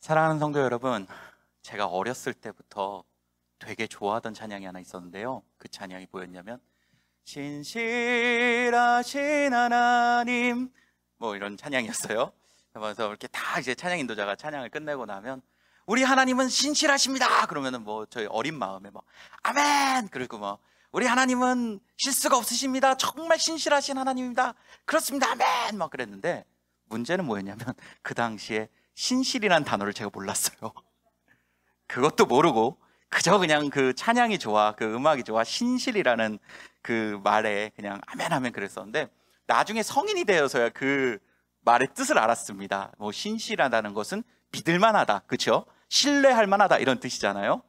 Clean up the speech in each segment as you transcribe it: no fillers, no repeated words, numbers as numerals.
사랑하는 성도 여러분, 제가 어렸을 때부터 되게 좋아하던 찬양이 하나 있었는데요. 그 찬양이 뭐였냐면 신실하신 하나님, 뭐 이런 찬양이었어요. 그래서 이렇게 다 이제 찬양 인도자가 찬양을 끝내고 나면 우리 하나님은 신실하십니다 그러면은 뭐 저희 어린 마음에 뭐 아멘, 그리고 뭐 우리 하나님은 실수가 없으십니다, 정말 신실하신 하나님입니다, 그렇습니다, 아멘, 막 그랬는데 문제는 뭐였냐면 그 당시에 신실이란 단어를 제가 몰랐어요. 그것도 모르고 그저 그냥 그 찬양이 좋아, 그 음악이 좋아, 신실이라는 그 말에 그냥 아멘 아멘 그랬었는데, 나중에 성인이 되어서야 그 말의 뜻을 알았습니다. 뭐 신실하다는 것은 믿을만하다, 그렇죠? 신뢰할 만하다, 이런 뜻이잖아요.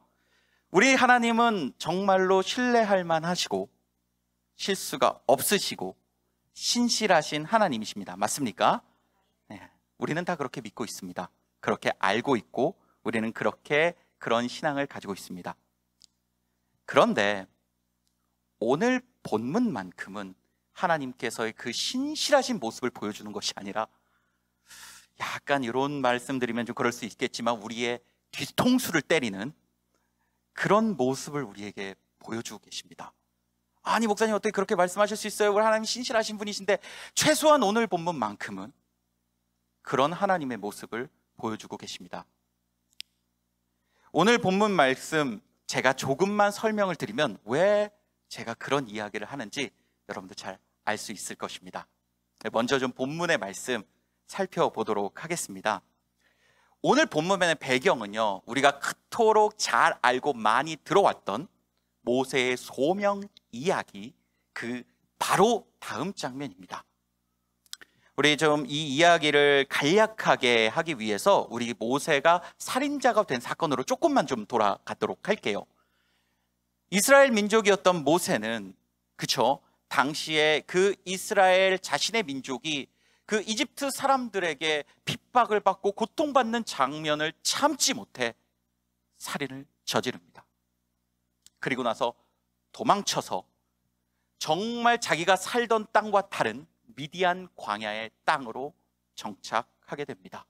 우리 하나님은 정말로 신뢰할 만하시고 실수가 없으시고 신실하신 하나님이십니다. 맞습니까? 네. 우리는 다 그렇게 믿고 있습니다. 그렇게 알고 있고 우리는 그렇게 그런 신앙을 가지고 있습니다. 그런데 오늘 본문만큼은 하나님께서의 그 신실하신 모습을 보여주는 것이 아니라, 약간 이런 말씀드리면 좀 그럴 수 있겠지만 우리의 뒤통수를 때리는 그런 모습을 우리에게 보여주고 계십니다. 아니 목사님 어떻게 그렇게 말씀하실 수 있어요? 우리 하나님 신실하신 분이신데. 최소한 오늘 본문만큼은 그런 하나님의 모습을 보여주고 계십니다. 오늘 본문 말씀 제가 조금만 설명을 드리면 왜 제가 그런 이야기를 하는지 여러분들 잘 알 수 있을 것입니다. 먼저 좀 본문의 말씀 살펴보도록 하겠습니다. 오늘 본문의 배경은요, 우리가 그토록 잘 알고 많이 들어왔던 모세의 소명 이야기, 그 바로 다음 장면입니다. 우리 좀 이 이야기를 간략하게 하기 위해서 우리 모세가 살인자가 된 사건으로 조금만 좀 돌아가도록 할게요. 이스라엘 민족이었던 모세는, 그쵸, 당시에 그 이스라엘 자신의 민족이 그 이집트 사람들에게 핍박을 받고 고통받는 장면을 참지 못해 살인을 저지릅니다. 그리고 나서 도망쳐서 정말 자기가 살던 땅과 다른 미디안 광야의 땅으로 정착하게 됩니다.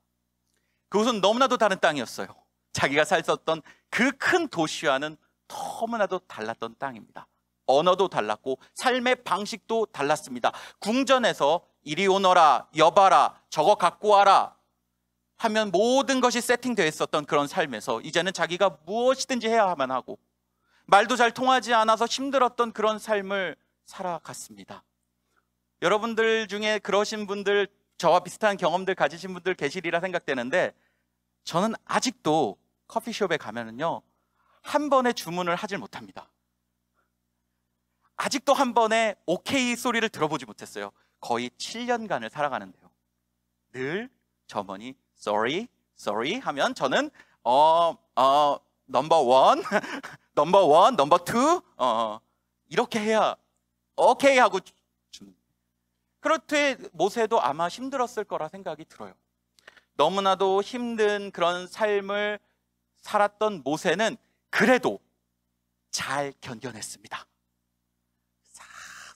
그곳은 너무나도 다른 땅이었어요. 자기가 살았던 그 큰 도시와는 너무나도 달랐던 땅입니다. 언어도 달랐고 삶의 방식도 달랐습니다. 궁전에서 이리 오너라, 여봐라, 저거 갖고 와라 하면 모든 것이 세팅되어 있었던 그런 삶에서 이제는 자기가 무엇이든지 해야만 하고, 말도 잘 통하지 않아서 힘들었던 그런 삶을 살아갔습니다. 여러분들 중에 그러신 분들, 저와 비슷한 경험들 가지신 분들 계시리라 생각되는데, 저는 아직도 커피숍에 가면은요 한 번에 주문을 하질 못합니다. 아직도 한 번에 오케이 소리를 들어보지 못했어요. 거의 7년간을 살아가는데요. 늘 점원이 sorry, sorry 하면 저는 넘버 원, 넘버 원, 넘버 투 이렇게 해야 오케이 하고 줍니다. 그렇듯 모세도 아마 힘들었을 거라 생각이 들어요. 너무나도 힘든 그런 삶을 살았던 모세는 그래도 잘 견뎌냈습니다.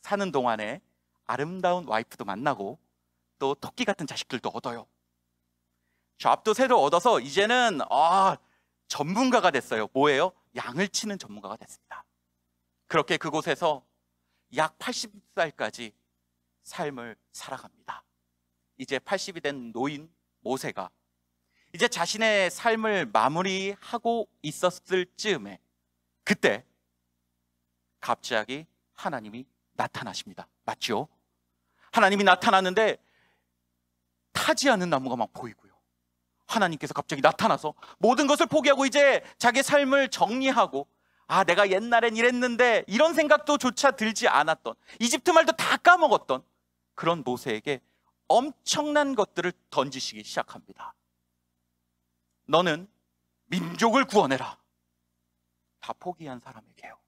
사는 동안에 아름다운 와이프도 만나고 또 토끼 같은 자식들도 얻어요. 잡도 새도 얻어서 이제는 전문가가 됐어요. 뭐예요? 양을 치는 전문가가 됐습니다. 그렇게 그곳에서 약 80살까지 삶을 살아갑니다. 이제 80이 된 노인 모세가 이제 자신의 삶을 마무리하고 있었을 즈음에, 그때 갑자기 하나님이 나타나십니다. 맞죠? 하나님이 나타났는데 타지 않은 나무가 막 보이고요. 하나님께서 갑자기 나타나서 모든 것을 포기하고 이제 자기 삶을 정리하고, 내가 옛날엔 이랬는데 이런 생각도 조차 들지 않았던, 이집트 말도 다 까먹었던 그런 모세에게 엄청난 것들을 던지시기 시작합니다. 너는 민족을 구원해라. 다 포기한 사람에게요.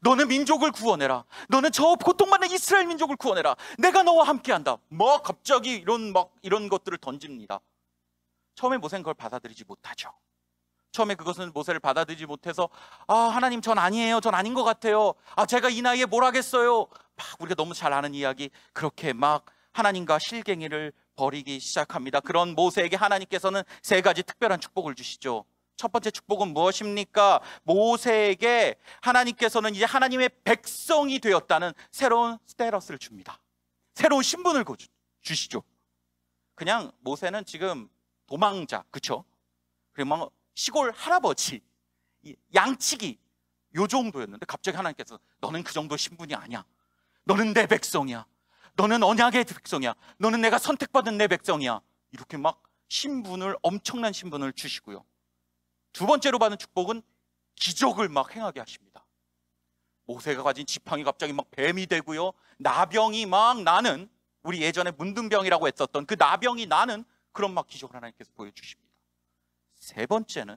너는 민족을 구원해라. 너는 저 고통받는 이스라엘 민족을 구원해라. 내가 너와 함께한다. 갑자기 이런 것들을 던집니다. 처음에 모세는 그걸 받아들이지 못하죠. 처음에 그것은 모세를 받아들이지 못해서 하나님 전 아니에요. 전 아닌 것 같아요. 제가 이 나이에 뭘 하겠어요. 우리가 너무 잘 아는 이야기, 그렇게 막 하나님과 실갱이를 버리기 시작합니다. 그런 모세에게 하나님께서는 세 가지 특별한 축복을 주시죠. 첫 번째 축복은 무엇입니까? 모세에게 하나님께서는 이제 하나님의 백성이 되었다는 새로운 스테러스를 줍니다. 새로운 신분을 주시죠. 그냥 모세는 지금 도망자, 그쵸? 그리고 막 시골 할아버지, 양치기 요 정도였는데 갑자기 하나님께서 너는 그 정도 신분이 아니야. 너는 내 백성이야. 너는 언약의 백성이야. 너는 내가 선택받은 내 백성이야. 이렇게 막 엄청난 신분을 주시고요. 두 번째로 받은 축복은 기적을 막 행하게 하십니다. 모세가 가진 지팡이 갑자기 막 뱀이 되고요. 나병이 막 나는, 우리 예전에 문둥병이라고 했었던 그 나병이 나는 그런 막 기적을 하나님께서 보여주십니다. 세 번째는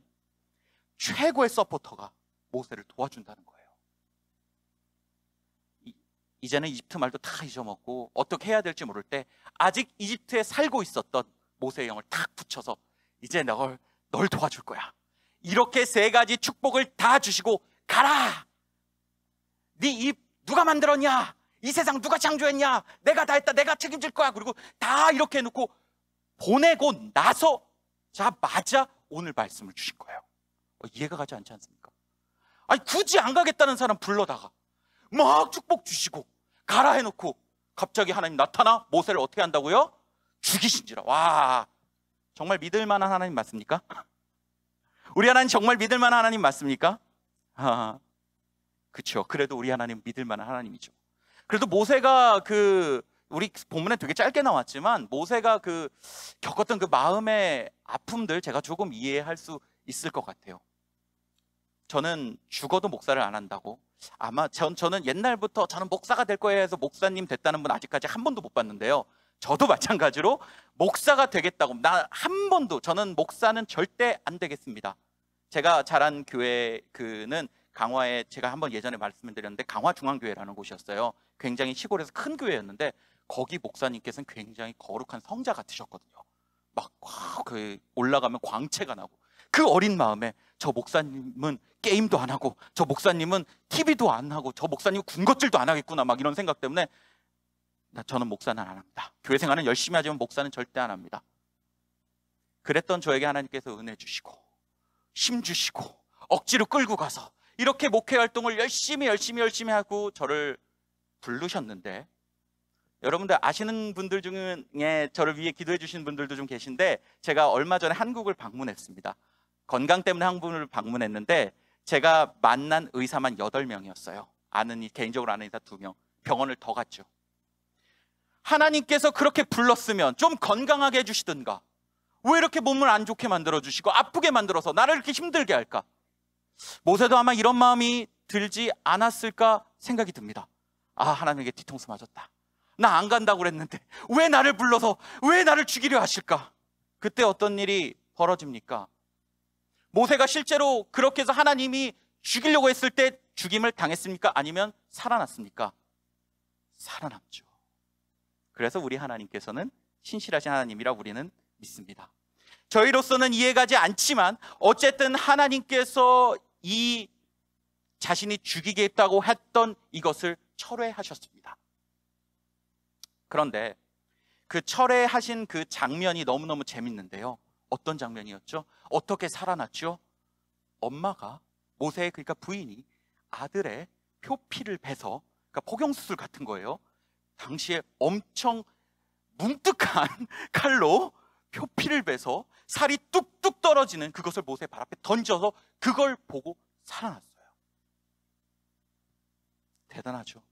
최고의 서포터가 모세를 도와준다는 거예요. 이제는 이집트 말도 다 잊어먹고 어떻게 해야 될지 모를 때 아직 이집트에 살고 있었던 모세의 영을 탁 붙여서 이제 널 도와줄 거야. 이렇게 세 가지 축복을 다 주시고 가라! 네 입 누가 만들었냐? 이 세상 누가 창조했냐? 내가 다 했다. 내가 책임질 거야. 그리고 다 이렇게 해놓고 보내고 나서 자마자 오늘 말씀을 주신 거예요. 이해가 가지 않지 않습니까? 아니 굳이 안 가겠다는 사람 불러다가 막 축복 주시고 가라 해놓고 갑자기 하나님 나타나 모세를 어떻게 한다고요? 죽이신지라. 와, 정말 믿을 만한 하나님 맞습니까? 우리 하나님 정말 믿을 만한 하나님 맞습니까? 그렇죠. 그래도 우리 하나님 믿을 만한 하나님이죠. 그래도 모세가 우리 본문에 되게 짧게 나왔지만 모세가 겪었던 그 마음의 아픔들 제가 조금 이해할 수 있을 것 같아요. 저는 죽어도 목사를 안 한다고, 아마 저는 옛날부터 저는 목사가 될 거예요 해서 목사님 됐다는 분 아직까지 한 번도 못 봤는데요. 저도 마찬가지로 목사가 되겠다고 한 번도, 저는 목사는 절대 안 되겠습니다. 제가 자란 교회는 강화에, 제가 한번 예전에 말씀을 드렸는데 강화중앙교회라는 곳이었어요. 굉장히 시골에서 큰 교회였는데 거기 목사님께서는 굉장히 거룩한 성자 같으셨거든요. 막 올라가면 광채가 나고, 그 어린 마음에 저 목사님은 게임도 안 하고, 저 목사님은 TV도 안 하고, 저 목사님은 군것질도 안 하겠구나, 막 이런 생각 때문에 저는 목사는 안 합니다. 교회 생활은 열심히 하지만 목사는 절대 안 합니다. 그랬던 저에게 하나님께서 은혜 주시고 힘 주시고 억지로 끌고 가서 이렇게 목회 활동을 열심히 하고 저를 부르셨는데, 여러분들 아시는 분들 중에 저를 위해 기도해 주시는 분들도 좀 계신데, 제가 얼마 전에 한국을 방문했습니다. 건강 때문에 한국을 방문했는데 제가 만난 의사만 8명이었어요. 개인적으로 아는 의사 2명. 병원을 더 갔죠. 하나님께서 그렇게 불렀으면 좀 건강하게 해주시든가, 왜 이렇게 몸을 안 좋게 만들어주시고 아프게 만들어서 나를 이렇게 힘들게 할까? 모세도 아마 이런 마음이 들지 않았을까 생각이 듭니다. 하나님에게 뒤통수 맞았다. 나 안 간다고 그랬는데 왜 나를 불러서 왜 나를 죽이려 하실까? 그때 어떤 일이 벌어집니까? 모세가 실제로 그렇게 해서 하나님이 죽이려고 했을 때 죽임을 당했습니까? 아니면 살아났습니까? 살아남죠. 그래서 우리 하나님께서는 신실하신 하나님이라 우리는 믿습니다. 저희로서는 이해가지 않지만 어쨌든 하나님께서 이 자신이 죽이겠다고 했던 이것을 철회하셨습니다. 그런데 그 철회하신 그 장면이 너무너무 재밌는데요. 어떤 장면이었죠? 어떻게 살아났죠? 엄마가, 모세의 그러니까 부인이 아들의 표피를 베서, 그러니까 포경수술 같은 거예요. 당시에 엄청 뭉뜩한 칼로 표피를 베서 살이 뚝뚝 떨어지는 그것을 모세 발 앞에 던져서 그걸 보고 살아났어요. 대단하죠.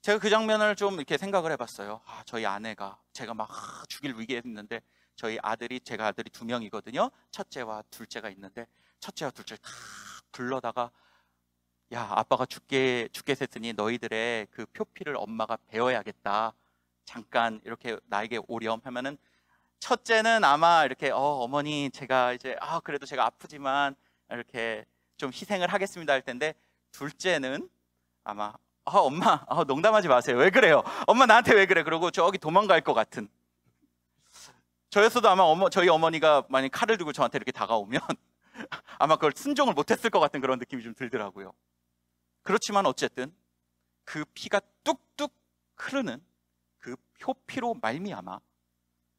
제가 그 장면을 좀 이렇게 생각을 해봤어요. 저희 아내가, 제가 막 죽일 위기에 있는데 저희 제가 아들이 2명이거든요. 첫째와 둘째가 있는데 첫째와 둘째를 다 불러다가, 야, 아빠가 죽게 됐으니 너희들의 그 표피를 엄마가 베어야겠다. 잠깐 이렇게 나에게 오렴 하면은, 첫째는 아마 이렇게 어머니 제가 이제 그래도 제가 아프지만 이렇게 좀 희생을 하겠습니다 할 텐데, 둘째는 아마 엄마 농담하지 마세요. 왜 그래요? 엄마 나한테 왜 그래? 그러고 저기 도망갈 것 같은. 저였어도 아마 저희 어머니가 만약 칼을 들고 저한테 이렇게 다가오면 아마 그걸 순종을 못했을 것 같은 그런 느낌이 좀 들더라고요. 그렇지만 어쨌든 그 피가 뚝뚝 흐르는 그 표피로 말미암아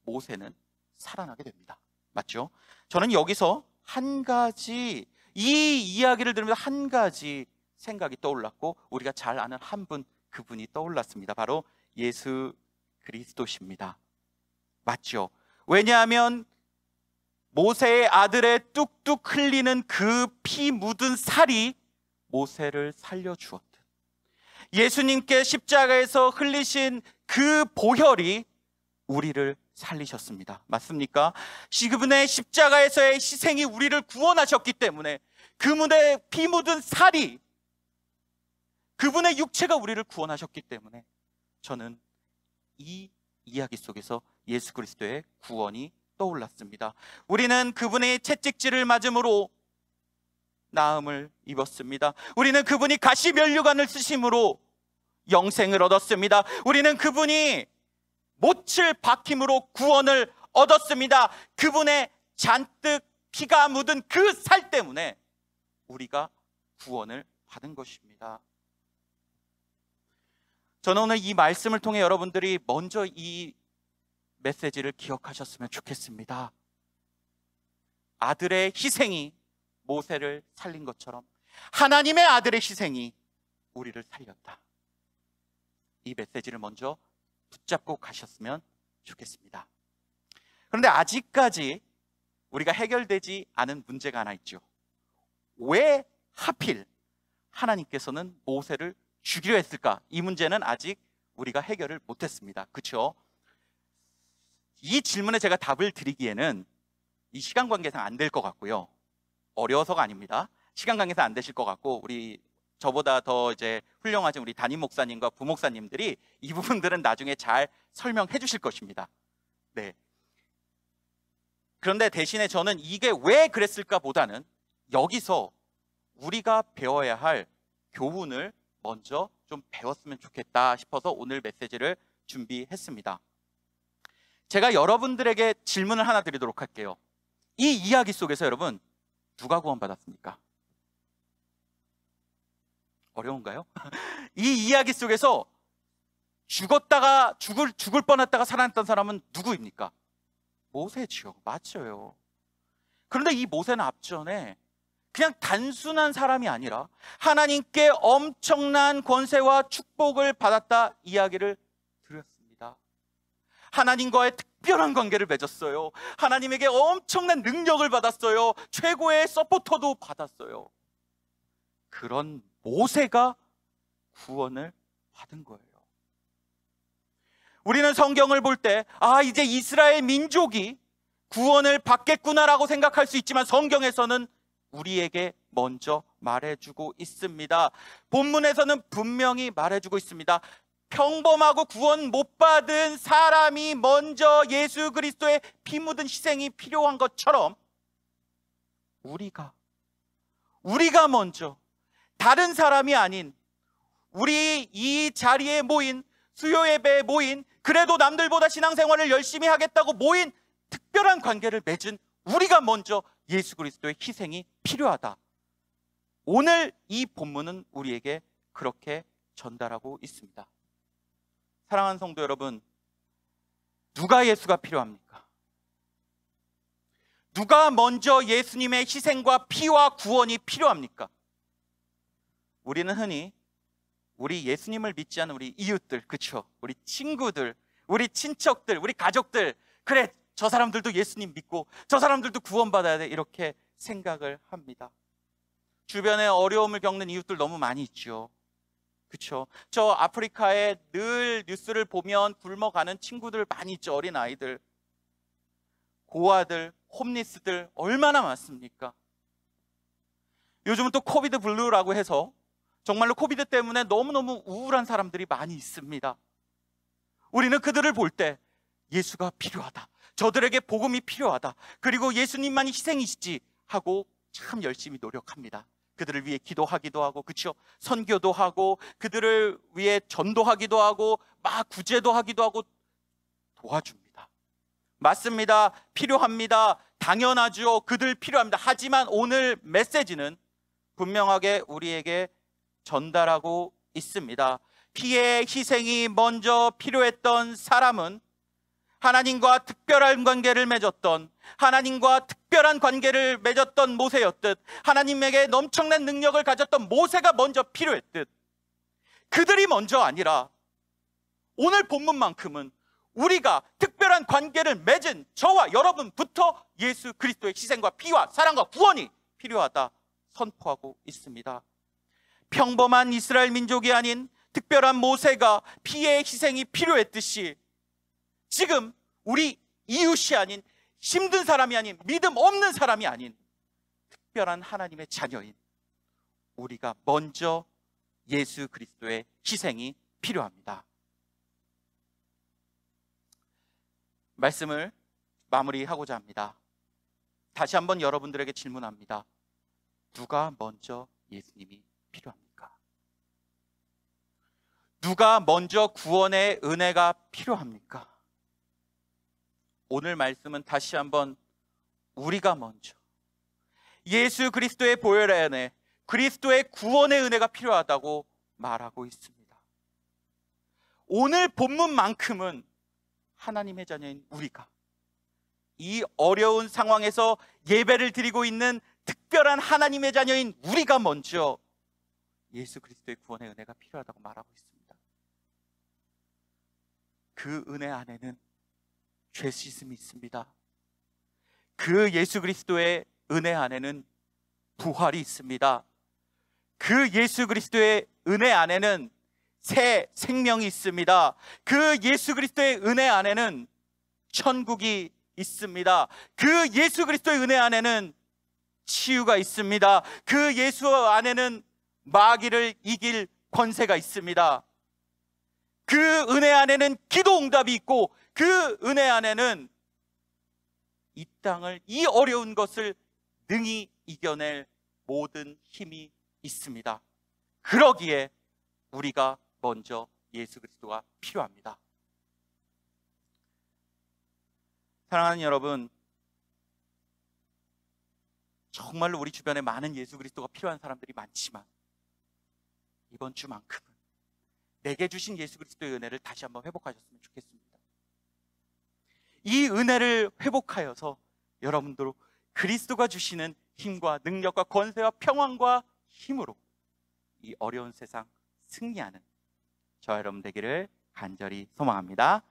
모세는 살아나게 됩니다. 맞죠? 저는 여기서 한 가지, 이 이야기를 들으면서 한 가지 생각이 떠올랐고 우리가 잘 아는 한 분, 그분이 떠올랐습니다. 바로 예수 그리스도십니다. 맞죠? 왜냐하면 모세의 아들의 뚝뚝 흘리는 그 피 묻은 살이 모세를 살려주었듯, 예수님께 십자가에서 흘리신 그 보혈이 우리를 살리셨습니다. 맞습니까? 그분의 십자가에서의 희생이 우리를 구원하셨기 때문에, 그분의 피 묻은 살이, 그분의 육체가 우리를 구원하셨기 때문에 저는 이 이야기 속에서 예수 그리스도의 구원이 떠올랐습니다. 우리는 그분의 채찍질을 맞음으로 나음을 입었습니다. 우리는 그분이 가시면류관을 쓰심으로 영생을 얻었습니다. 우리는 그분이 못을 박힘으로 구원을 얻었습니다. 그분의 잔뜩 피가 묻은 그 살 때문에 우리가 구원을 받은 것입니다. 저는 오늘 이 말씀을 통해 여러분들이 먼저 이 메시지를 기억하셨으면 좋겠습니다. 아들의 희생이 모세를 살린 것처럼 하나님의 아들의 희생이 우리를 살렸다. 이 메시지를 먼저 붙잡고 가셨으면 좋겠습니다. 그런데 아직까지 우리가 해결되지 않은 문제가 하나 있죠. 왜 하필 하나님께서는 모세를 죽이려 했을까? 이 문제는 아직 우리가 해결을 못했습니다. 그렇죠? 이 질문에 제가 답을 드리기에는 이 시간 관계상 안 될 것 같고요. 어려워서가 아닙니다. 시간 관계상 안 되실 것 같고, 우리 저보다 더 이제 훌륭하신 우리 담임 목사님과 부목사님들이 이 부분들은 나중에 잘 설명해 주실 것입니다. 네. 그런데 대신에 저는 이게 왜 그랬을까 보다는 여기서 우리가 배워야 할 교훈을 먼저 좀 배웠으면 좋겠다 싶어서 오늘 메시지를 준비했습니다. 제가 여러분들에게 질문을 하나 드리도록 할게요. 이 이야기 속에서 여러분 누가 구원받았습니까? 어려운가요? 이 이야기 속에서 죽었다가 죽을 뻔했다가 살아났던 사람은 누구입니까? 모세지요. 맞죠. 그런데 이 모세는 앞전에 그냥 단순한 사람이 아니라 하나님께 엄청난 권세와 축복을 받았다 이야기를 드렸습니다. 하나님과의 특별한 관계를 맺었어요. 하나님에게 엄청난 능력을 받았어요. 최고의 서포터도 받았어요. 그런 모세가 구원을 받은 거예요. 우리는 성경을 볼 때 이제 이스라엘 민족이 구원을 받겠구나라고 생각할 수 있지만 성경에서는 우리에게 먼저 말해주고 있습니다. 본문에서는 분명히 말해주고 있습니다. 평범하고 구원 못 받은 사람이 먼저 예수 그리스도의 피 묻은 희생이 필요한 것처럼 우리가 먼저 다른 사람이 아닌 우리 이 자리에 모인 수요 예배에 모인 그래도 남들보다 신앙생활을 열심히 하겠다고 모인 특별한 관계를 맺은 우리가 먼저 예수 그리스도의 희생이 필요하다. 오늘 이 본문은 우리에게 그렇게 전달하고 있습니다. 사랑하는 성도 여러분, 누가 예수가 필요합니까? 누가 먼저 예수님의 희생과 피와 구원이 필요합니까? 우리는 흔히 우리 예수님을 믿지 않는 우리 이웃들, 그렇죠? 우리 친구들, 우리 친척들, 우리 가족들, 그래 저 사람들도 예수님 믿고 저 사람들도 구원받아야 돼 이렇게 생각을 합니다. 주변에 어려움을 겪는 이웃들 너무 많이 있죠. 그렇죠? 저 아프리카에 늘 뉴스를 보면 굶어가는 친구들 많이 있죠. 어린아이들, 고아들, 홈리스들 얼마나 많습니까? 요즘은 또 코비드 블루라고 해서 정말로 코비드 때문에 너무너무 우울한 사람들이 많이 있습니다. 우리는 그들을 볼 때 예수가 필요하다, 저들에게 복음이 필요하다, 그리고 예수님만이 희생이시지 하고 참 열심히 노력합니다. 그들을 위해 기도하기도 하고, 그렇죠? 선교도 하고, 그들을 위해 전도하기도 하고, 막 구제도 하기도 하고 도와줍니다. 맞습니다. 필요합니다. 당연하죠. 그들 필요합니다. 하지만 오늘 메시지는 분명하게 우리에게 전달하고 있습니다. 피의 희생이 먼저 필요했던 사람은 하나님과 특별한 관계를 맺었던, 하나님과 특별한 관계를 맺었던 모세였듯, 하나님에게 엄청난 능력을 가졌던 모세가 먼저 필요했듯, 그들이 먼저 아니라 오늘 본문만큼은 우리가 특별한 관계를 맺은 저와 여러분부터 예수 그리스도의 희생과 피와 사랑과 구원이 필요하다 선포하고 있습니다. 평범한 이스라엘 민족이 아닌 특별한 모세가 피의 희생이 필요했듯이, 지금 우리 이웃이 아닌, 힘든 사람이 아닌, 믿음 없는 사람이 아닌 특별한 하나님의 자녀인 우리가 먼저 예수 그리스도의 희생이 필요합니다. 말씀을 마무리하고자 합니다. 다시 한번 여러분들에게 질문합니다. 누가 먼저 예수님이 필요합니까? 누가 먼저 구원의 은혜가 필요합니까? 오늘 말씀은 다시 한번 우리가 먼저 예수 그리스도의 보혈의 은혜, 그리스도의 구원의 은혜가 필요하다고 말하고 있습니다. 오늘 본문만큼은 하나님의 자녀인 우리가 이 어려운 상황에서 예배를 드리고 있는 특별한 하나님의 자녀인 우리가 먼저 예수 그리스도의 구원의 은혜가 필요하다고 말하고 있습니다. 그 은혜 안에는 죄 씻음이 있습니다. 그 예수 그리스도의 은혜 안에는 부활이 있습니다. 그 예수 그리스도의 은혜 안에는 새 생명이 있습니다. 그 예수 그리스도의 은혜 안에는 천국이 있습니다. 그 예수 그리스도의 은혜 안에는 치유가 있습니다. 그 예수 안에는 마귀를 이길 권세가 있습니다. 그 은혜 안에는 기도 응답이 있고, 그 은혜 안에는 이 땅을, 이 어려운 것을 능히 이겨낼 모든 힘이 있습니다. 그러기에 우리가 먼저 예수 그리스도가 필요합니다. 사랑하는 여러분, 정말로 우리 주변에 많은 예수 그리스도가 필요한 사람들이 많지만 이번 주만큼은 내게 주신 예수 그리스도의 은혜를 다시 한번 회복하셨으면 좋겠습니다. 이 은혜를 회복하여서 여러분도 그리스도가 주시는 힘과 능력과 권세와 평안과 힘으로 이 어려운 세상 승리하는 저와 여러분 되기를 간절히 소망합니다.